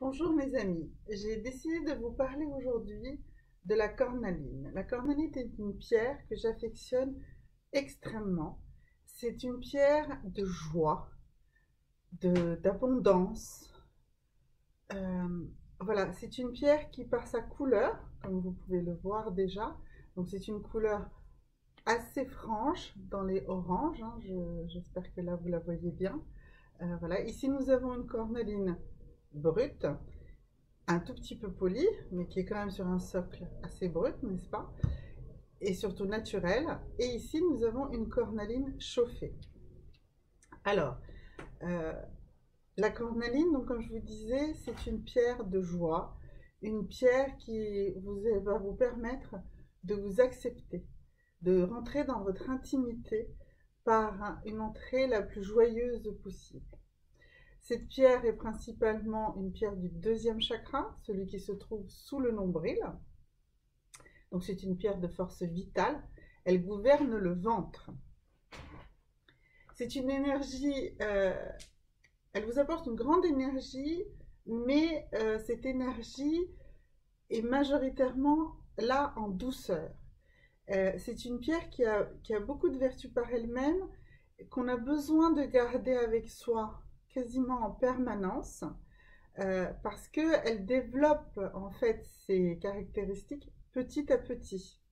Bonjour mes amis, j'ai décidé de vous parler aujourd'hui de la cornaline. La cornaline est une pierre que j'affectionne extrêmement. C'est une pierre de joie, d'abondance. Euh, voilà, c'est une pierre qui par sa couleur, comme vous pouvez le voir déjà, donc c'est une couleur assez franche dans les oranges, hein, j'espère que là vous la voyez bien. Voilà, ici nous avons une cornaline brute, un tout petit peu poli, mais qui est quand même sur un socle assez brut, n'est-ce pas? Et surtout naturel. Et ici, nous avons une cornaline chauffée. Alors, euh, la cornaline, donc comme je vous disais, c'est une pierre de joie, une pierre qui va vous permettre de vous accepter, de rentrer dans votre intimité par une entrée la plus joyeuse possible. Cette pierre est principalement une pierre du deuxième chakra, celui qui se trouve sous le nombril. Donc c'est une pierre de force vitale. Elle gouverne le ventre. C'est une énergie, elle vous apporte une grande énergie, mais cette énergie est majoritairement là en douceur. C'est une pierre qui a beaucoup de vertus par elle-même, qu'on a besoin de garder avec soi quasiment en permanence, parce qu'elle développe en fait ses caractéristiques petit à petit.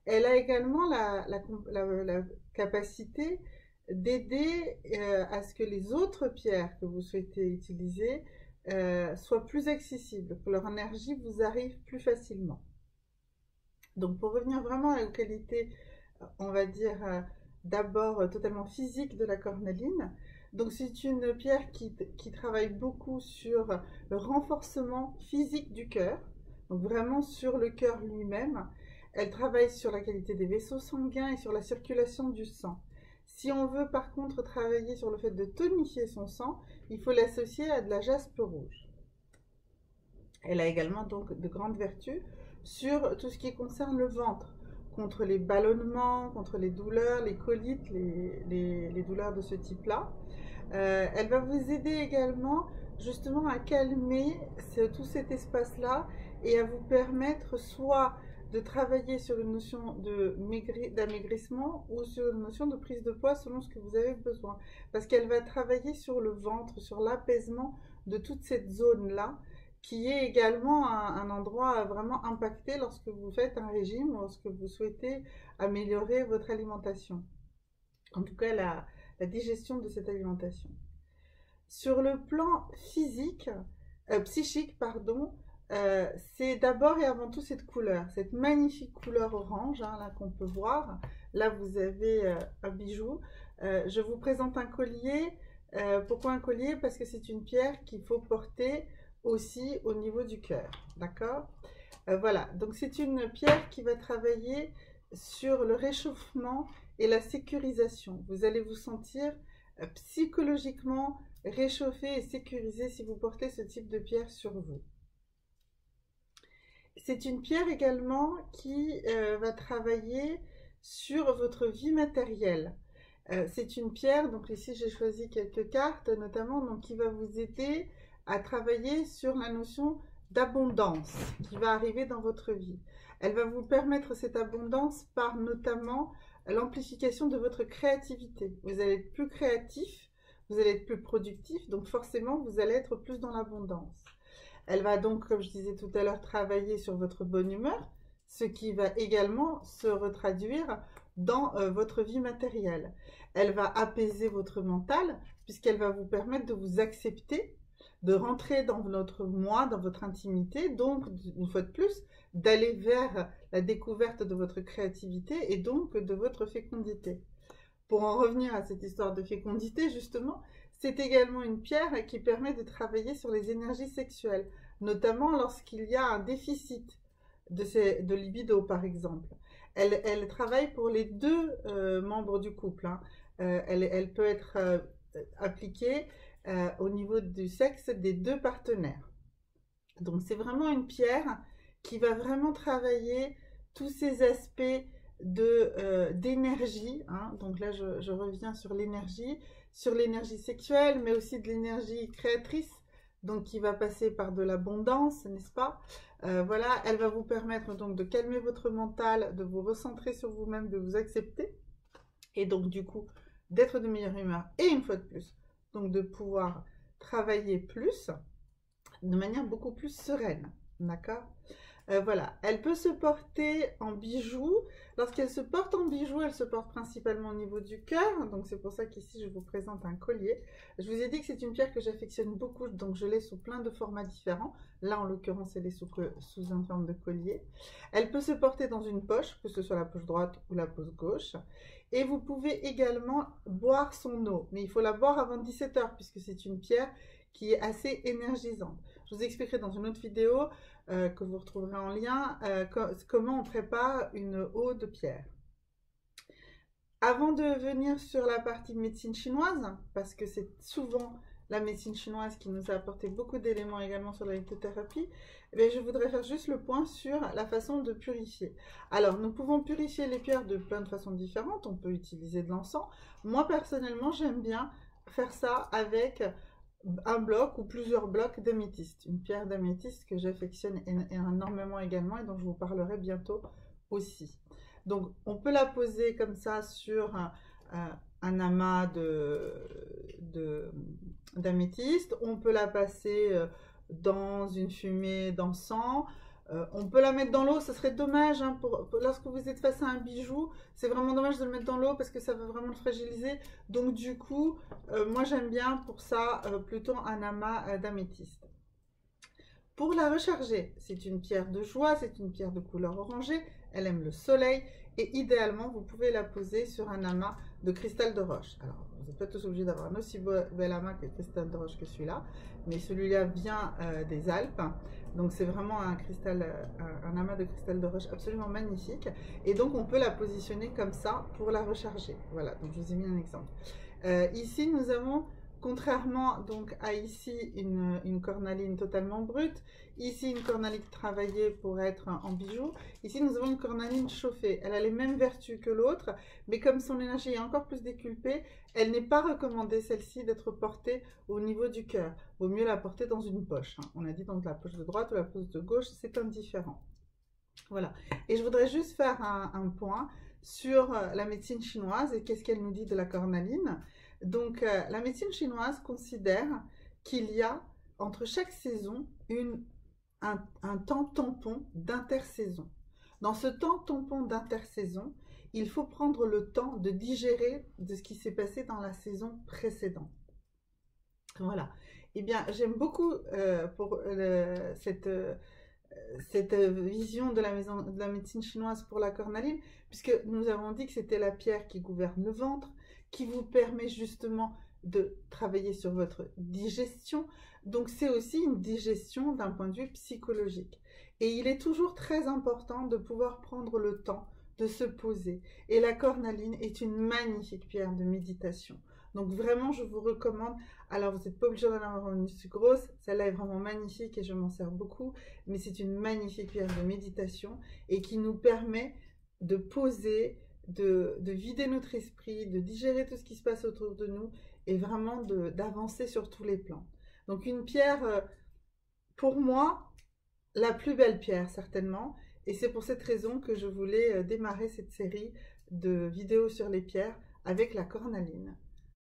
Elle a également la capacité d'aider à ce que les autres pierres que vous souhaitez utiliser soient plus accessibles, que leur énergie vous arrive plus facilement. Donc pour revenir vraiment aux qualités, on va dire d'abord totalement physiques de la cornaline, donc c'est une pierre qui travaille beaucoup sur le renforcement physique du cœur, donc vraiment sur le cœur lui-même. Elle travaille sur la qualité des vaisseaux sanguins et sur la circulation du sang. Si on veut par contre travailler sur le fait de tonifier son sang, il faut l'associer à de la jaspe rouge. Elle a également donc de grandes vertus sur tout ce qui concerne le ventre, contre les ballonnements, contre les douleurs, les colites, les douleurs de ce type-là. Elle va vous aider également justement à calmer tout cet espace-là et à vous permettre soit de travailler sur une notion d'amaigrissement ou sur une notion de prise de poids selon ce que vous avez besoin. Parce qu'elle va travailler sur le ventre, sur l'apaisement de toute cette zone-là, qui est également un endroit vraiment impacté lorsque vous faites un régime, lorsque vous souhaitez améliorer votre alimentation. En tout cas, la digestion de cette alimentation. Sur le plan psychique, pardon, c'est d'abord et avant tout cette couleur, cette magnifique couleur orange hein, là qu'on peut voir. Là, vous avez un bijou. Je vous présente un collier. Pourquoi un collier? Parce que c'est une pierre qu'il faut porter aussi au niveau du cœur. D'accord? Voilà, donc c'est une pierre qui va travailler sur le réchauffement et la sécurisation. Vous allez vous sentir psychologiquement réchauffé et sécurisé si vous portez ce type de pierre sur vous. C'est une pierre également qui va travailler sur votre vie matérielle. C'est une pierre, donc ici j'ai choisi quelques cartes notamment, donc qui va vous aider à travailler sur la notion d'abondance qui va arriver dans votre vie. Elle va vous permettre cette abondance par notamment l'amplification de votre créativité. Vous allez être plus créatif, vous allez être plus productif, donc forcément vous allez être plus dans l'abondance. Elle va donc, comme je disais tout à l'heure, travailler sur votre bonne humeur, ce qui va également se retraduire dans votre vie matérielle. Elle va apaiser votre mental, puisqu'elle va vous permettre de vous accepter, de rentrer dans votre moi, dans votre intimité, donc, une fois de plus, d'aller vers la découverte de votre créativité et donc de votre fécondité. Pour en revenir à cette histoire de fécondité, justement, c'est également une pierre qui permet de travailler sur les énergies sexuelles, notamment lorsqu'il y a un déficit de libido, par exemple. Elle travaille pour les deux membres du couple. Hein. Elle peut être appliquée au niveau du sexe des deux partenaires. Donc c'est vraiment une pierre qui va vraiment travailler tous ces aspects d'énergie. Hein. Donc là, je reviens sur l'énergie sexuelle, mais aussi de l'énergie créatrice, donc qui va passer par de l'abondance, n'est-ce pas? Voilà, elle va vous permettre donc de calmer votre mental, de vous recentrer sur vous-même, de vous accepter, et donc du coup d'être de meilleure humeur, et une fois de plus, donc de pouvoir travailler plus, de manière beaucoup plus sereine, d'accord? Voilà, elle peut se porter en bijoux. Lorsqu'elle se porte en bijoux, elle se porte principalement au niveau du cœur. Donc c'est pour ça qu'ici je vous présente un collier. Je vous ai dit que c'est une pierre que j'affectionne beaucoup, donc je l'ai sous plein de formats différents. Là en l'occurrence elle est sous une forme de collier. Elle peut se porter dans une poche, que ce soit la poche droite ou la poche gauche. Et vous pouvez également boire son eau. Mais il faut la boire avant 17 h puisque c'est une pierre qui est assez énergisante. Je vous expliquerai dans une autre vidéo que vous retrouverez en lien, comment on prépare une eau de pierre. Avant de venir sur la partie médecine chinoise, parce que c'est souvent la médecine chinoise qui nous a apporté beaucoup d'éléments également sur la lithothérapie, je voudrais faire juste le point sur la façon de purifier. Alors, nous pouvons purifier les pierres de plein de façons différentes. On peut utiliser de l'encens. Moi, personnellement, j'aime bien faire ça avec un bloc ou plusieurs blocs d'améthyste, une pierre d'améthyste que j'affectionne énormément également et dont je vous parlerai bientôt aussi. Donc on peut la poser comme ça sur un amas d'améthyste, on peut la passer dans une fumée d'encens. On peut la mettre dans l'eau, ça serait dommage hein, lorsque vous êtes face à un bijou, c'est vraiment dommage de le mettre dans l'eau parce que ça va vraiment le fragiliser. Donc du coup, moi j'aime bien pour ça plutôt un amas d'améthyste. Pour la recharger, c'est une pierre de joie, c'est une pierre de couleur orangée, elle aime le soleil et idéalement vous pouvez la poser sur un amas de cristal de roche. Alors vous n'êtes pas tous obligés d'avoir un aussi bel amas que cristal de roche que celui-là, mais celui-là vient des Alpes. Donc c'est vraiment un cristal, un amas de cristal de roche absolument magnifique. Et donc on peut la positionner comme ça pour la recharger. Voilà, donc je vous ai mis un exemple. Ici nous avons, contrairement donc à ici une cornaline totalement brute, ici une cornaline travaillée pour être en bijoux, ici nous avons une cornaline chauffée. Elle a les mêmes vertus que l'autre, mais comme son énergie est encore plus décuplée, elle n'est pas recommandée celle-ci d'être portée au niveau du cœur. Vaut mieux la porter dans une poche. Hein. On a dit donc la poche de droite ou la poche de gauche, c'est indifférent. Voilà. Et je voudrais juste faire un point sur la médecine chinoise et qu'est-ce qu'elle nous dit de la cornaline. Donc, la médecine chinoise considère qu'il y a entre chaque saison un temps tampon d'intersaison. Dans ce temps tampon d'intersaison, il faut prendre le temps de digérer de ce qui s'est passé dans la saison précédente. Voilà. Eh bien, j'aime beaucoup cette vision de la médecine chinoise pour la cornaline, puisque nous avons dit que c'était la pierre qui gouverne le ventre, qui vous permet justement de travailler sur votre digestion. Donc c'est aussi une digestion d'un point de vue psychologique. Et il est toujours très important de pouvoir prendre le temps de se poser. Et la cornaline est une magnifique pierre de méditation. Donc vraiment, je vous recommande. Alors, vous n'êtes pas obligé d'en avoir une aussi grosse. Celle-là est vraiment magnifique et je m'en sers beaucoup. Mais c'est une magnifique pierre de méditation et qui nous permet de poser, de vider notre esprit, de digérer tout ce qui se passe autour de nous et vraiment d'avancer sur tous les plans. Donc, une pierre, pour moi, la plus belle pierre, certainement. Et c'est pour cette raison que je voulais démarrer cette série de vidéos sur les pierres avec la cornaline.